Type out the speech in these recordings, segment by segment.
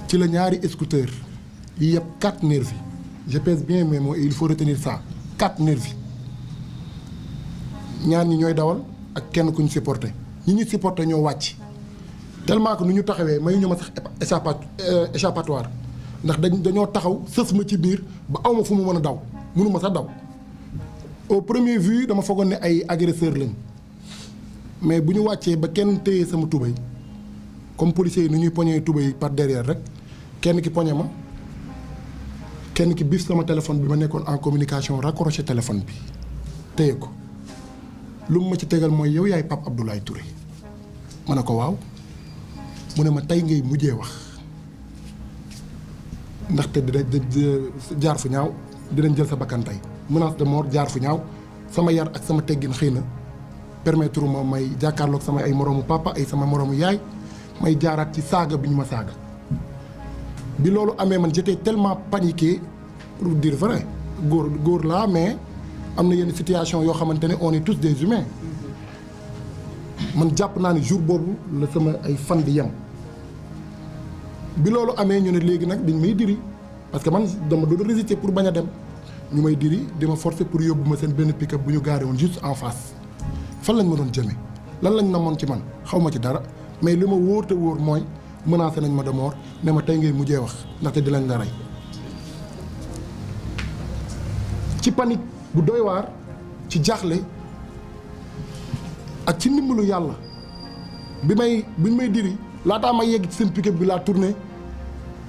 ci la ñaari scooter yi yëpp 4 nervis je pèse bien mes mots et il faut retenir ça 4 nervis ñaar ñi ñooy dawal ak kenn ku ñu supporté ñi ñu supporté ñoo wàcc tellement que nu ñu taxawee may ñu ma sax échappatoire ndax dañoo taxaw sës ma ci biir ba awma fu mu mën a daw mënu ma sax daw au premier vue dama foogoon ne ay agresseur lañ mais bu ñu wàccee ba kenn téye sama tubéy comme policiers yi nu ñuy poñee tubéy par derrière rek kenn ki poñe ma kenn ki bif sama téléphone bi ma nekkoon en communication raccroché téléphone bi téye ko lu mu ma ci tegal mooy yow yaay Pape Abdoulaye Touré ma ne ko waaw mu ne ma tey ngay mujjee wax ndaxte dina jaar fu ñaaw dinañ jël sa bakkan tey menace de mort jaar fu ñaaw sama yar ak sama teggin xëy na permettre ma may jàkkaarloog sama ay moroomu papa ay sama moroomu yaay may jaaraat ci saaga bi ñu ma saaga bi loolu amee man j'étais tellement paniqué pour dire vrai góor laa mais am na yenn situation yoo xamante ne on est tous des humains man jàpp naa ne jour boobu la sama ay fan di yem bi loolu amee ñu ne léegi nag dañ may diri parce que man dama doon résister pour bañ a dem ñu may diri di ma forcer pour yóbbu ma seen benn pick-up bu ñu gaaree woon juste en face fan lañ ma doon jëmee lan lañ namoon ci man xaw ma ci dara mais li ma wóor te wóor mooy menacé nañ ma de mort ne ma tey ngay mujjee wax ndaxte di lañ la rey ci panique bu doy waar ci jaaxle ak ci ndimbalu yàlla bi may diri laataa ma yegg ci seen pick-up bi laa tourné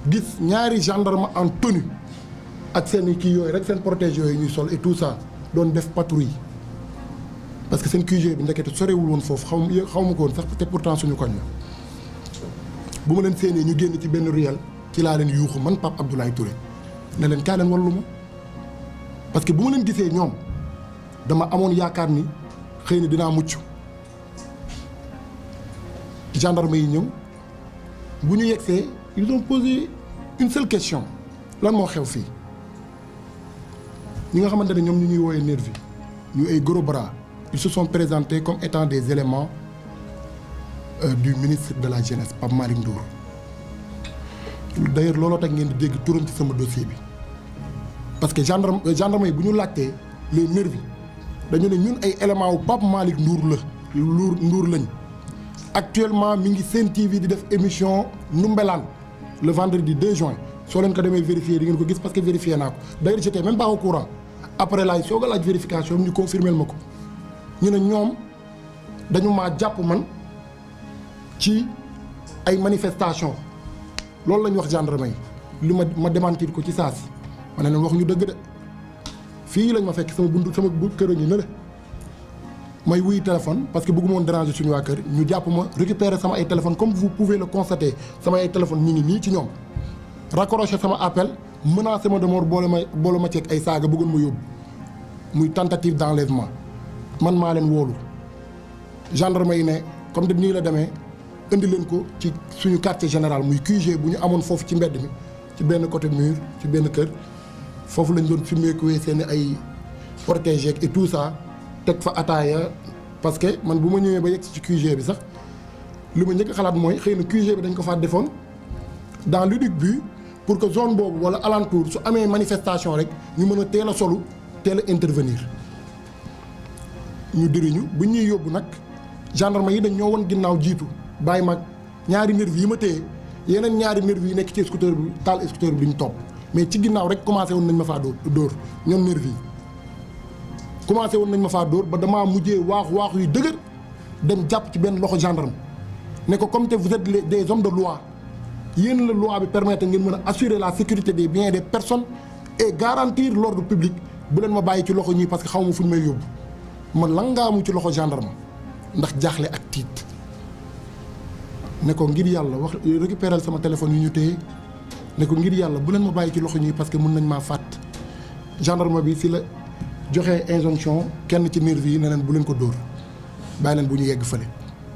gis ñaari gendarme en tenue ak seen kii yooyu rek seen protège yooyu ñuy sol et tout ça doon def patrouille parce que seen QG bi ndekete sorewul woon foofu xaw ma ko woon sax te pourtant suñu koñ la bu ma leen séenee ñu génn ci benn ruelle ci laa leen yuuxu man Pape Abdoulaye Touré ne leen kaa leen wallu ma parce que bu ma leen gisee ñoom dama amoon yaakaar ni xëy na dinaa mucc gendarme yi ñëw bu ñu yegsee ils ont posé une seule question lan moo xew fii ñi nga xamante ne ñoom ñu ñuy woowee nervi ñu ay gros bras ils se sont présentés comme étant des éléments du ministre de la jeunesse Pape Malick Ndour d'ailleurs looloo tax ngeen di dégg turam ci sama dossier bi parce que gendarme yi bu ñu laajtee les nervis dañu ne ñun ay éléments wu Pape Malick Ndour lañ actuellement mi ngi Sen TV di def émission Ndoumbelane le vendredi 2 juin soo leen ko demee vérifier di ngeen ko gis parce que vérifié naa ko d'ailleurs j'étais même pas au courant après laay soog a laaj vérification ñu confirmer ma ko ñu ne ñoom dañu maa jàpp man ci ay manifestation loolu la ñu wax gendarme yi li ma démentir ko ci saa si ma ne leen wax ñu dëgg de fii lañ ma fekk sama kër a ngi ne la may wuy téléphone parce que bëgguma woon déranger suñu waa kër ñu jàpp ma récupérer sama ay téléphone comme vous pouvez le constater sama ay téléphone ñu ngi nii ci ñoom raccroché sama appel menacé ma de mort boole ma ceeg ay saaga bëggoon ma yóbbu muy tentative d'enlèvement man maa leen wóolu gendarme yi ne comme de nii la demee indi leen ko ci suñu quartier général muy QG bu ñu amoon foofu ci mbedd mi ci benn côté mur ci benn kër foofu lañ doon filmer ku seen ay protégé et tout ça teg fa ataaya parce que man bu ma ñëwee ba yegg ci QG bi sax li ma njëkk xalaat mooy xëy na QG bi dañ ko faa defoon dans l'unique but pour que zone boobu wala alentour su amee manifestation rek ñu mën a teel a solu teel a intervenir ñu diriñu bu ñuy yóbbu nag gendarme yi dañ ñoo won ginnaaw jiitu bàyyi mag ñaari nervi yi ma téye yeneen ñaari nervi yi nekk ci scooter bi taal scooter bi duñ topp mais ci ginnaaw rek commencé woon nañ ma faa dóor ñoom nervi yi commencé woon nañ ma faa dóor ba damaa mujjee waaxu yu dëgër dem jàpp ci benn loxo gendarme ne ko comme te vous êtes des hommes de loi yéen la loi bi permettre ngeen mën a assurer la sécurité des biens et des personnes et garantir l'ordre public bu leen ma bàyyi ci loxo ñii parce que xaw ma fu ñu may yóbbu man langaamu ci loxo gendarme ndax jaaxle ak tiit ne ko ngir yàlla wax récupérer sama téléphone yu ñu téye ne ko ngir yàlla bu leen ma bàyyi ci loxo ñii parce que mën nañ maa fàtt gendarme bi si la joxe injonction kenn ci nervi yi ne leen bu leen ko dóor bàyyi leen bu ñu yegg fële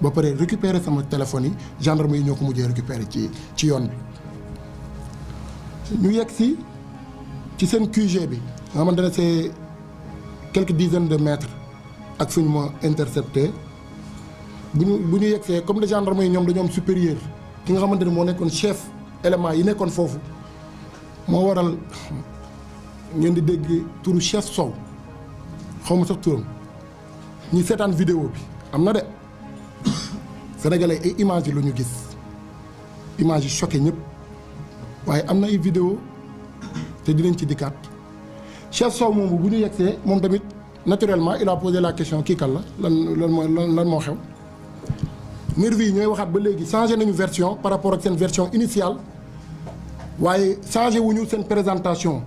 ba pare récupérer sama téléphone yi gendarme yi ñoo ko mujjee récupérer ci yoon bi ñu yegg ci seen QG bi nga xamante ne c'est quelques dizaines de mètres ak fi ñu ma intercepté bu ñu yeggsee comme les gendarmes yi ñoom dañoo am supérieur ki nga xamante ne moo nekkoon chef éléments yi nekkoon foofu moo waral ngeen di dégg turu chef Sow xaw ma sax turam ñi seetaan vidéo bi am na de sénégalais ay images yi lu ñu gis images yi choqué ñëpp waaye am na ay vidéo te dinañ ci dikkaat chef Sow moomu bu ñu yegsee moom tamit naturellement il a posé la question kii kan la lan moo xew nervi yi ñooy waxaat ba léegi changé nañu version par rapport ak seen version initiale waaye changé wuñu seen présentation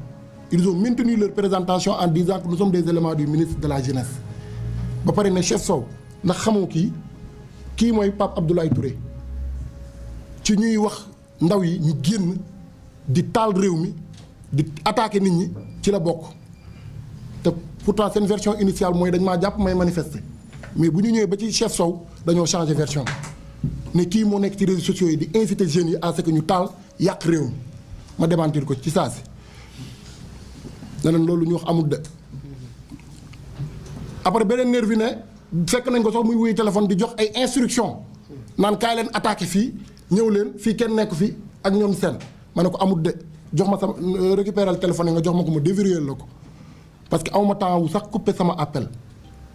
ils ont maintenu leur présentation en disant que nous sommes des éléments du ministre de la jeunesse ba pare ne chef Sow ndax xamoo kii mooy Pape Abdoulaye Touré ci ñuy wax ndaw yi ñu génn di taal réew mi di attaquer nit ñi ci la bokk te pourtant seen version initiale mooy dañ maa jàpp may manifester mais bu ñu ñëwee ba ci chef Sow dañoo changer version ne kii moo nekk ci réseaux sociaux yi di inciter jeunes yi à ce que ñu taal yàq réew mi ma démentir ko ci saa si ne leen loolu ñu wax amul de après beneen nervi ne fekk nañ ko sax muy wuy téléphone di jox ay instructions naan kaay leen attaqué fii ñëw leen fii kenn nekk fi ak ñoom seen ma ne ko amul de jox ma sama récupérer le téléphone yi nga jox ma ko ma déverrouiller la ko parce que awma temps wu sax couper sama appel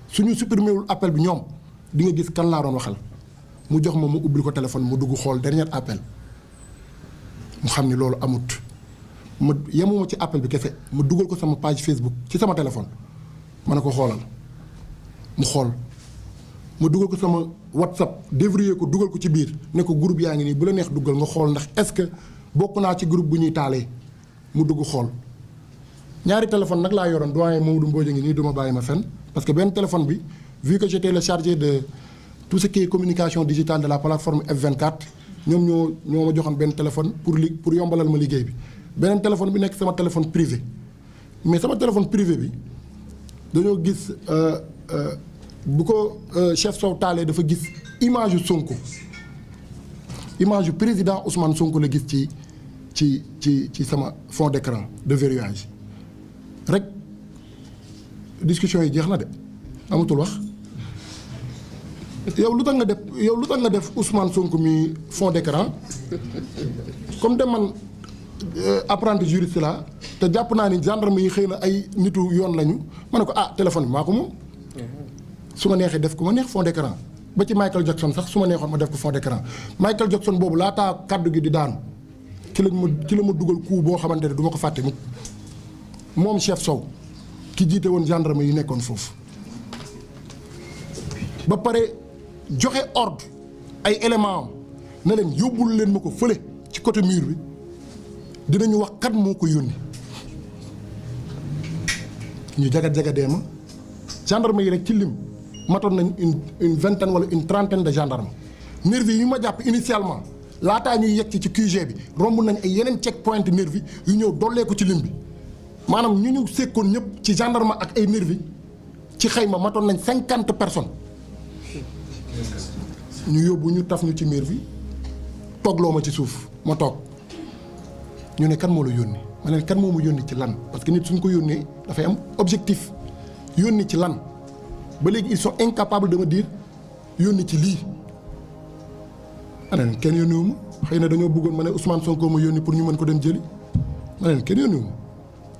suñu supprimer wul appel bi ñoom di nga gis kan laa doon waxal mu jox ma mu ubbil ko téléphone mu dugg xool dernier appel mu xam ni loolu amut ma yemuma ci appel bi kese ma dugal ko sama page Facebook ci sama téléphone ma ne ko xoolal mu xool ma dugal ko sama WhatsApp déverrouiller ko dugal ko ci biir ne ko groupe yaa ngi nii bu la neex duggal nga xool ndax est-ce que bokk naa ci groupe bu ñuy taalee mu dugg xool ñaari téléphone nag laa yoroon doyen Mamadou Mbodj ngi nii du ma bàyyi ma fenn parce que benn téléphone bi vu que j'étais le chargé de tout ce qui est communication digitale de la plateforme F24 ñoom ñoo ma joxoon benn téléphone pour yombalal ma liggéey bi beneen téléphone bi nekk sama téléphone privé mais sama téléphone privé bi dañoo gis bu ko chef Sow taalee dafa gis image yu Sonko image yu président Ousmane Sonko la gis ci sama fond d'écran de verrouillage rek discussion yi jeex na de amatul wax yow lu tax nga def Ousmane Sonko mi fond d'écran comme de man apprenti juriste la te jàpp naa ni gendarme yi xëy na ay nitu yoon lañu ma ne ko téléphone bi maa ko moom su ma neexee def ko ma neex fond d'écran ba ci Michael Jackson sax su ma neexoon ma def ko fond d'écran Michael Jackson boobu laataa kàddu gi di daanu ci la ma dugal coup boo xamante ne du ma ko fàtte mukk moom chef Sow ki jiite woon gendarme yi nekkoon foofu ba pare joxe ordre ay éléments am ne leen yóbbul leen ma ko fële ci côté mur bi dinañu wax kat moo ko yónni ñu jagadee ma gendarme yi rek ci lim matoon nañ une vingtaine wala une trentaine de gendarmes nervi yi ma jàpp initialement laataa ñuy yegg ci QG bi romb nañ ay yeneen check point nervi yu ñëw dolleeku ci lim bi maanaam ñu sekkoon ñëpp ci gendarme ak ay nervi ci xayma matoon nañ 50 personnes ñu yóbbu ñu taf ñu ci miir bi toogloo ma ci suuf ma toog ñu ne kan moo la yónni ma ne kan moo ma yónni ci lan parce que nit suñ ko yónnee dafay am objectif yónni ci lan ba léegi ils sont incapables de me dire yónni ci lii. ma ne leen kenn yónniwu ma xëy na dañoo bëggoon ma ne Ousmane Sonko ma yónni pour ñu mën ko dem jëli ma ne leen kenn yónniwu ma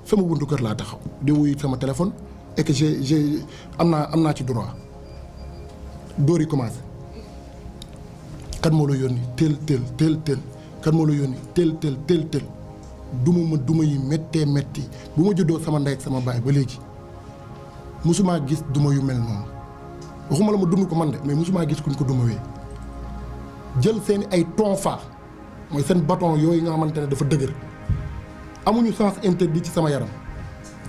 sama buntu kër laa taxaw di wuyu sama téléphone et que j'ai am naa ci droit dóor yi commencé. kan moo la yónni teel kan moo la yónni teel duma yi méttee métti bu ma juddoo sama ndey ak sama baay ba léegi mosumaa gis duma yu mel noonu waxuma la ma dund ko man de mais mosumaa gis kuñ ko dumawee jël seeni ay tonfa mooy seen bâton yooyu nga xamante ne dafa dëgër amuñu sens interdit ci sama yaram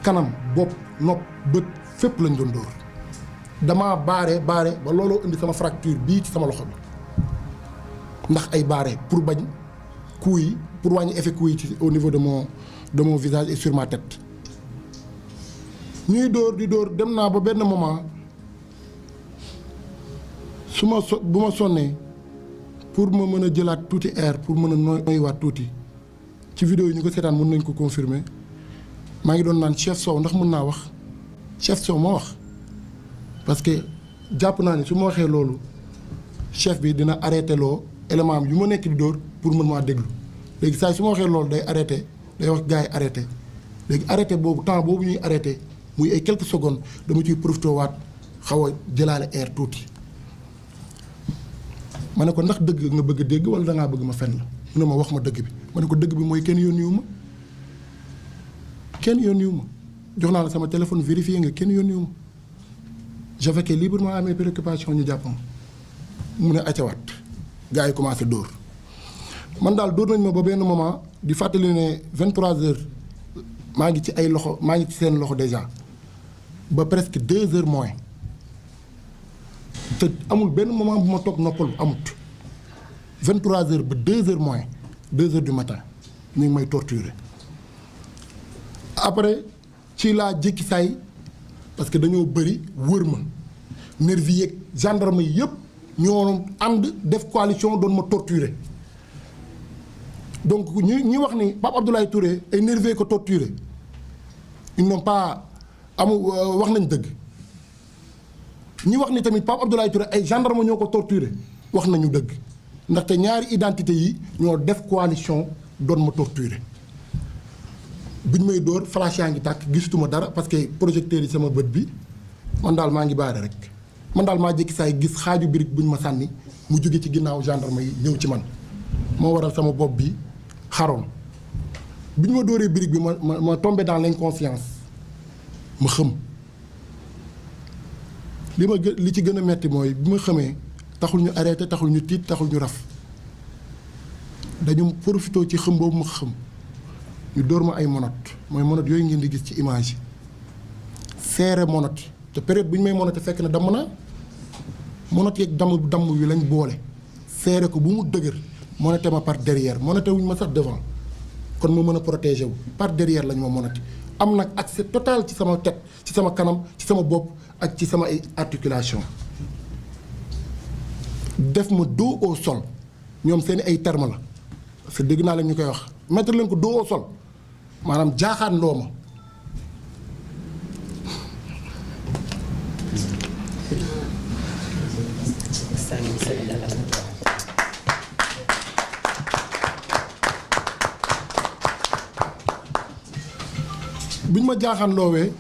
kanam bopp nopp bët fépp lañ doon dóor damaa baare ba looloo indi sama fracture bii ci sama loxo bi ndax ay baare pour bañ coups yi pour wàññi effet coups yi ci au niveau de mon visage et sur ma tête ñuy dóor di dóor dem naa ba benn moment bu ma sonnee pour ma mën a jëlaat tuuti air pour mën a noyyiwaat tuuti ci vidéo yi ñu ko seetaan mën nañ ko confirmer maa ngi doon naan chef Sow ndax mën naa wax chef Sow ma wax parce que jàpp naa ni su ma waxee loolu chef bi dina arrêté loo élément am yu ma nekk di dóor pour mën maa déglu léegi saa su ma waxee loolu day arrêté day wax gars yi arrêté léegi arrêté boobu temps boobu ñuy arrêté muy ay quelques secondes dama ciy profité waat xaw a jëlaale air tuuti. ma ne ko ndax dëgg nga bëgg a dégg wala da ngaa bëgg ma fen la mu ne ma wax ma dëgg bi ma ne ko dëgg bi mooy kenn yónniwu ma jox naa la sama téléphone vérifié nga kenn yónniwu ma j'avais que librement à mes préoccupations ñu jàpp ma mu ne accawaat gars yi commencé dóor man daal dóor nañ ma ba benn moment di fàttali ne 23h maa ngi ci ay loxo maa ngi ci seen loxo déjà ba presque 2h moins te amul benn moment bu ma toog noppalu amut 23h ba 2h moins 2h du matin ñu ngi may torturer après ci laa jékki saay parce que dañoo bëri wër ma nervi yeeg gendarme yi yëpp ñoo ànd def coalition doon ma torturer donc ñi wax ni Pape Abdoulaye Touré ay nervi ko torturer ils n'ont pas wax nañ dëgg. ñi wax ni tamit Pape Abdoulaye Touré ay gendarme ñoo ko torturé wax nañu dëgg ndaxte ñaari identité yi ñoo def coalition doon ma torturé biñ may dóor flash yaa ngi tàkk gisatuma dara parce que projecteur yi sama bët bi man daal maa ngi baare rek man daal maa jékki saay gis xaaju birig buñ ma sànni mu jóge ci ginnaaw gendarme yi ñëw ci man moo waral sama bopp bi xaroon biñ ma dóoree birig bi ma tombé dans l'inconscience ma xëm li ci gën a metti mooy bi ma xamee taxul ñu arrêté taxul ñu tiit taxul ñu raf dañu profité ci xëm boobu ma xëm ñu dóor ma ay monote mooy monote yooyu ngeen di gis ci image yi seere monote te période bu ñu may monote fekk na damm na monote yeeg damm wi lañ boole seere ko bu mu dëgër monote ma par derrière monote wuñ ma sax devant kon ma mën a protéger wu par derrière lañ ma monote am nag accès total ci sama tête ci sama kanam ci sama bopp ak ci sama ay articulation def ma dos au sol ñoom seeni ay terme la parce que dégg naa leen ñu koy wax mettre leen ko dos au sol maanaam jaaxaan loo ma biñ ma jaaxaan loowee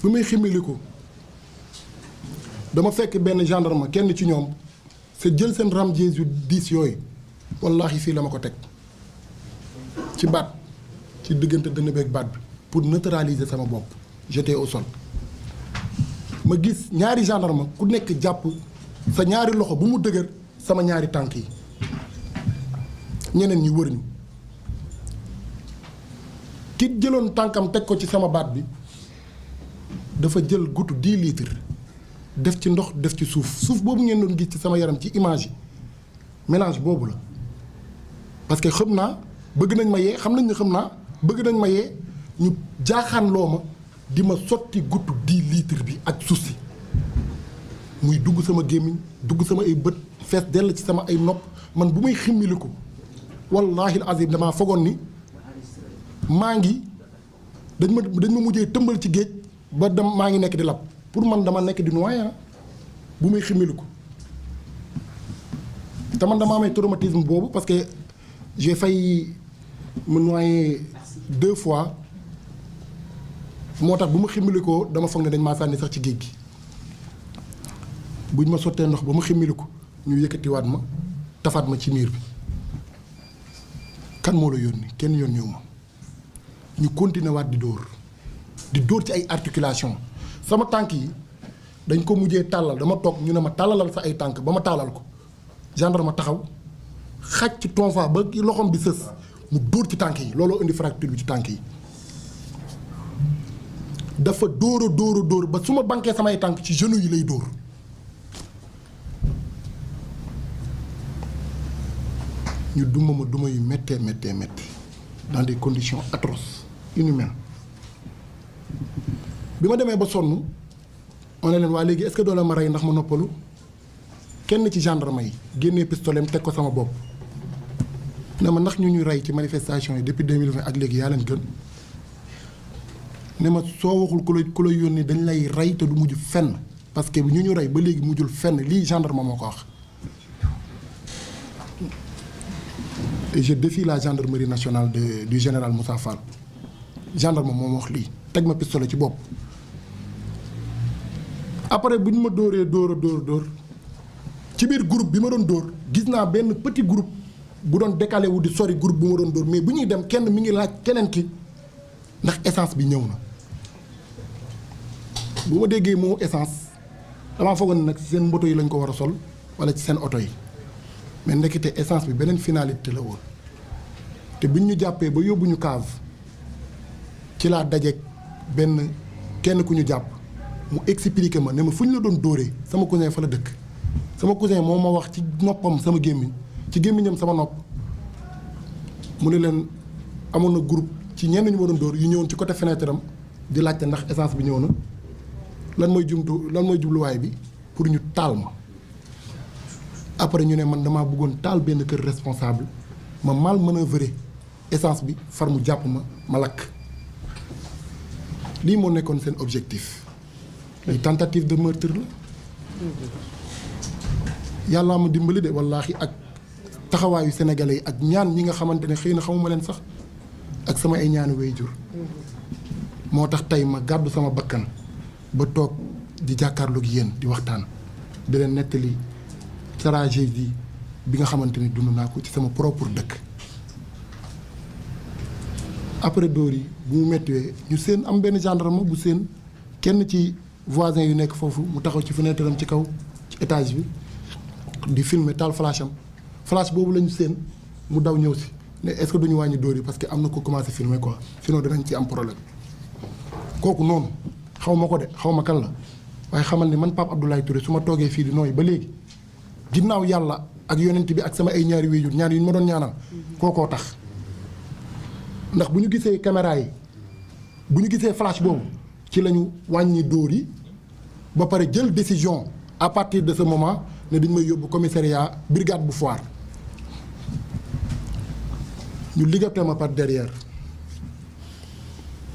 bi may ximiliku dama fekk benn gendarme kenn ci ñoom sa jël seen ram yu 10 yooyu wallaahi fii la ma ko teg ci baat ci diggante dënn beeg baat bi pour neutraliser sama bopp j'étais au sol ma gis ñaari gendarme ku nekk jàpp sa ñaari loxo bu mu dëgër sama ñaari tànk yi ñeneen ñi wër ñu ki jëloon tànkam teg ko ci sama baat bi dafa jël gutu 10 litres def ci ndox def ci suuf boobu ngeen doon gis ci sama yaram ci image yi mélange boobu la parce que xam naa bëgg nañ ma yee xam nañ ne xam naa bëgg nañ ma yee ñu jaaxaan loo ma di ma sotti gutu 10 litres bi ak suuf si muy dugg sama gémmiñ dugg sama ay bët fees dell ci sama ay nopp man bu may ximmiliku wallaahi azim damaa fogoon ni maa ngi dañ ma mujjee tëmbal ci géej ba dem maa ngi nekk di lab pour man dama nekk di noyé bu may ximiliku te man dama amee traumatisme boobu parce que j'ai failli me noyer 2 fois moo tax bu ma ximilikoo dama foog ne dañ maa sànni sax ci géej gi buñ ma sottee ndox ba ma ximiliku ñu yëkkatiwaat ma tafaat ma ci miir bi kan moo la yónni kenn yónniwu ma ñu continuer waat di dóor ci ay articulation sama tànk yi dañ ko mujjee tàllal dama toog ñu ne ma tàllalal sa ay tànk ba ma tàllal ko gendarme ma taxaw xaj ci tonfa ba loxoom bi sës mu dóor ci tànk yi looloo indi fracture bi ci tànk yi dafa dóor ba su ma banquee samay tànk ci genou yi lay dóor ñu duma yu méttee dans des conditions atroces inhumaines bi ma demee ba sonn on ne leen waa léegi est-ce que doo la ma rey ndax ma noppalu kenn ci gendarme yi génnee pistolet teg ko sama bopp ne ma ndax ñu rey ci manifestation yi depuis 2020 ak léegi yaa leen gën ne ma soo waxul ku la yónni dañ lay rey te du mujj fenn parce que ñu rey ba léegi mujjul fenn lii gendarme moo ko wax et je défie la gendarmerie nationale du général Moussa Fall gendarme moom wax lii teg ma pistolet ci bopp. après bu ñu ma dóoree dóor ci biir groupe bi ma doon dóor gis naa benn petit groupe bu doon décalé wu di sori groupe bu ma doon dóor mais bu ñuy dem kenn mi ngi laaj keneen ki ndax essence bi ñëw na. bu ma déggee moo essence damaa foogoon nag ci seen moto yi lañ ko war a sol wala ci seen oto yi mais ndekete essence bi beneen finalité la woon te buñ ñu jàppee ba yóbbu ñu cave ci laa dajeeg benn kenn ku ñu jàpp mu expliqué ma ne ma fu ñu la doon dóoree sama cousin fa la dëkk sama cousin moo ma wax ci noppam sama gémmiñ ci gémmiñam sama nopp mu ne leen amoon na groupe ci ñenn ñu ma doon dóor yu ñëwoon ci côté fenêtre am di laajte ndax essence bi ñëw na lan mooy jubluwaay bi pour ñu taal ma après ñu ne man damaa bëggoon taal benn kër responsable ma mal manœuvrer essence bi far mu jàpp ma lakk lii moo nekkoon seen objectif lii tentative de meurtre la yàllaa ma dimbali de wallaahi ak taxawaayu sénégalais yi ak ñaan ñi nga xamante ne xëy na xamuma leen sax ak sama ay ñaani waajur moo tax tey ma gàddu sama bakkan ba toog di jàkkaarloog yéen di waxtaan di leen nettali tragédie bi nga xamante ni dund naa ko ci sama propre dëkk. après dóor yi bu mu méttiwee ñu seen am benn gendarme bu seen kenn ci voisin yu nekk foofu mu taxaw ci fenêtre am ci kaw ci étage bi di filmer taal flash am flash boobu lañu seen mu daw ñëw si ne est-ce que duñu wàññi dóor yi parce que am na ko commencé filmer quoi sinon danañ ci am problème kooku noonu. xaw ma ko de xaw ma kan la waaye xamal ni man Pape Abdoulaye Touré su ma toogee fii di nooy ba léegi ginnaaw yàlla ak yonent bi ak sama ay ñaari wéyjur ñaar yu ñu ma doon ñaanal kookoo tax ndax bu ñu gisee caméra yi bu ñu gisee flash boobu ci la ñu wàññi dóor yi ba pare jël décision à partir de ce moment ne dañ may yóbbu commissariat brigade bu Foire ñu liggéey ma par derrière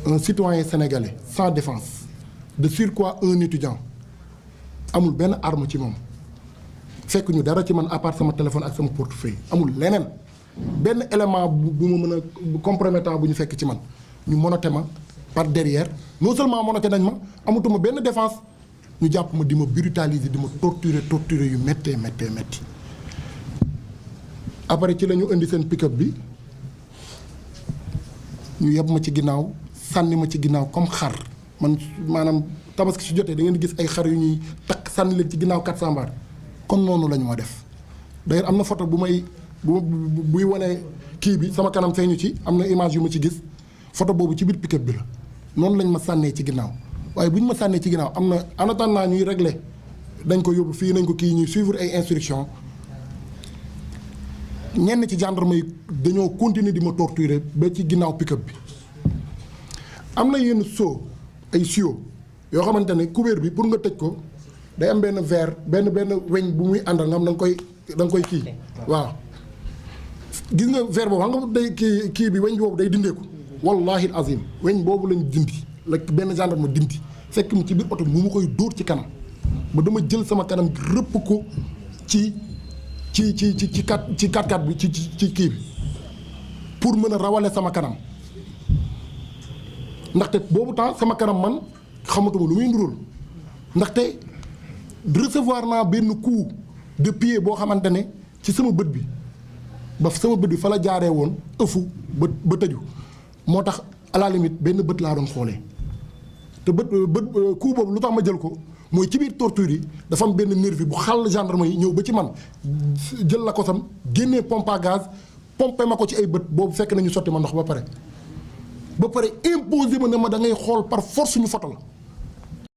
un citoyen sénégalais sans défense de surcroît un étudiant amul benn arme ci moom fekk ñu dara ci man à part sama téléphone ak sama portefeuille amul leneen benn élément bu ma mën a compromettant bu ñu fekk ci man ñu monoté ma par derrière non seulement monoté nañ ma amatuma benn défense ñu jàpp ma di ma brutaliser di ma torturer yu méttee métti après ci la ñu indi seen pick-up bi ñu yeb ma ci ginnaaw sànni ma ci ginnaaw comme xar man maanaam tabaski su jotee da ngeen di gis ay xar yu ñuy takk sànni leen ci ginnaaw 400 mbaar comme noonu la ñu ma def d'ailleurs am na photo bu may buy wane kii bi sama kanam feeñu ci am na image yu ma ci gis photo boobu ci biir pick-up bi la noonu lañ ma sànnee ci ginnaaw waaye bu ñu ma sànnee ci ginnaaw am na en attendant ñuy régler dañ ko yóbbu fii nañ ko kii ñuy suivre ay instructions ñenn ci gendarme yi dañoo continuer di ma torturer ba ci ginnaaw pick-up bi am na yenn seau ay tuyaux yoo xamante ne couvert bi pour nga tëj ko day am benn verre benn weñ bu muy àndal nga xam da nga koy kii waaw gis nga verre boobu xam nga day kii bi weñ boobu day dindeeku wallahi azim weñ boobu lañ dindi la benn gendarme dindi fekk mu ci biir oto mu ma koy dóor ci kanam ba dama jël sama kanam gi rëpp ko ci 4x4 bi ci kii bi pour mën a rawale sama kanam ndaxte boobu temps sama kanam man xamatuma lu muy nduróol ndaxte recevoir naa benn coup de pied boo xamante ne ci sama bët bi ba sama bët bi fa la jaaree woon ëfu ba tëju moo tax à la limite benn bët laa doon xoolee te bët coup boobu lu tax ma jël ko mooy ci biir torture yi dafa am benn nervi bu xàll gendarme yi ñëw ba ci man jël la ko sam génnee pompe à gaz pompé ma ko ci ay bët boobu fekk nañu sotti ma ndox ba pare imposé ma ne ma da ngay xool par force ñu foto la